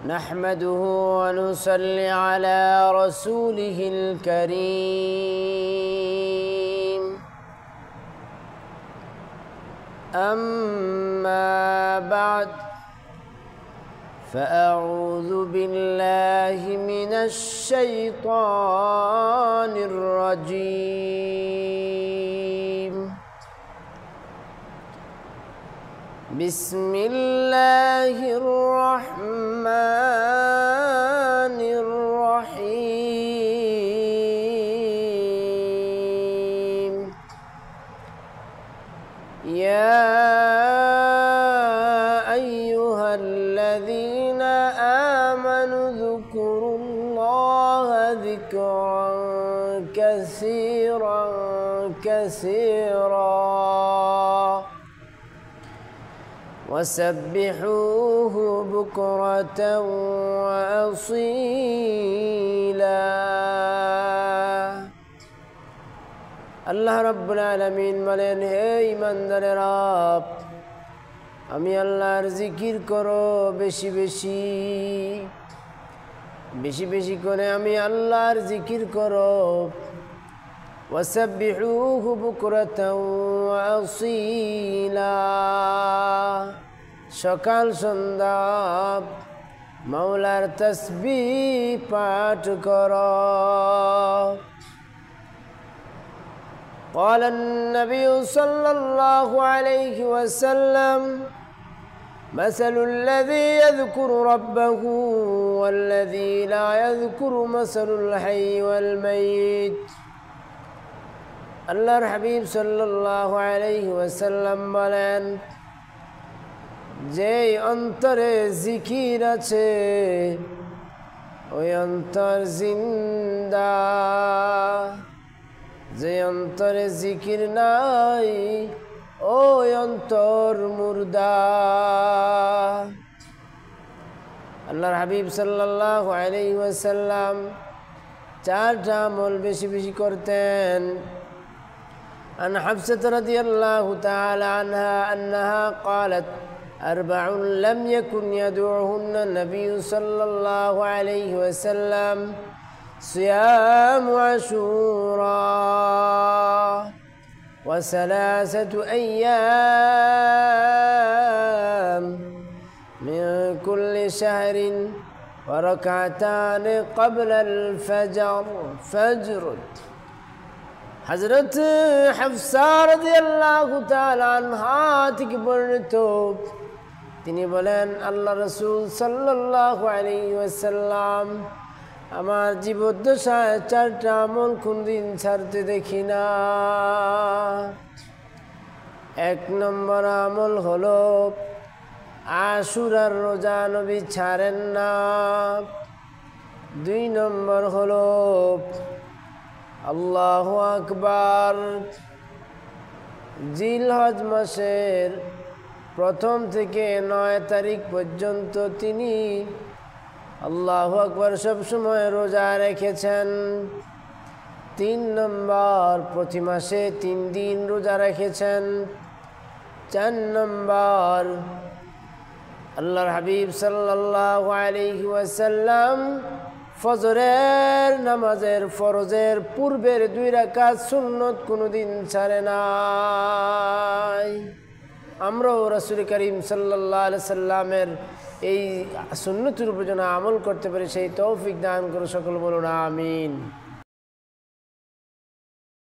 نحمده ونصلي على رسوله الكريم أما بعد فأعوذ بالله من الشيطان الرجيم بسم الله الرحمن الرحيم يا أيها الذين آمنوا اذكروا الله ذكرا كثيرا وسبحوه بكرة وأصيلا আল্লাহ রাব্বুল আলামিন বলেন, হে ঈমানদারেরা, আমি আল্লাহর জিকির করো বেশি বেশি বেশি বেশি করে আমি আল্লাহর জিকির করো। ওয়াসাব্বিহুহু বুকরাতাও ওয়া আসীলা, সকাল সন্ধ্যা মাওলার তাসবিহ পাঠ করো। قال النبي صلى الله عليه وسلم مثل الذي يذكر ربه والذي لا يذكر مثل الحي والميت। আল্লাহর হাবিব সাল্লাল্লাহু আলাইহি ওয়াসাল্লাম বলেন, যে অন্তরে জিকির আছে ওই অন্তর জিন্দা, যে অন্তরে জিকির নাই ওই অন্তর মুর্দা। আল্লাহর হাবিব সাল্লাল্লাহু আলাইহি ওয়াসাল্লাম চারটা আমল বেশি বেশি করতেন। عن حفصة رضي الله تعالى عنها أنها قالت أربع لم يكن يدعوهن النبي صلى الله عليه وسلم صيام عاشوراء وثلاثة أيام من كل شهر وركعتان قبل الفجر। হযরত হাফসা রাদিয়াল্লাহু তাআলা আনহা থেকে বর্ণিত, তিনি বলেন, আল্লাহ রাসূল সাল্লাল্লাহু আলাইহি ওয়াসাল্লাম আমার জীবদ্দশায় চারটা আমল কোনদিন ছাড়তে দেখি না। এক নম্বর আমল হলো আশুরার রোজা নবী ছাড়েন না। দুই নম্বর হলো আল্লাহু আকবার, জিলহজ মাসের প্রথম থেকে 9 তারিখ পর্যন্ত তিনি আল্লাহু আকবার সবসময় রোজা রেখেছেন। 3 নম্বর প্রতি মাসে 3 দিন রোজা রেখেছেন। 4 নম্বর আল্লাহর হাবিব সাল্লাল্লাহু আলাইহি ওয়াসাল্লাম ফজরের নামাজের ফরজের পূর্বের 2 রাকাত সুন্নত কোনোদিন ছাড়ে নাই। আমরাও রাসূল করিম সাল্লাল্লাহু আলাইহি সাল্লামের এই সুন্নতের উপর যেন আমল করতে পারি সেই তৌফিক দান করো, সকল বলুন আমিন।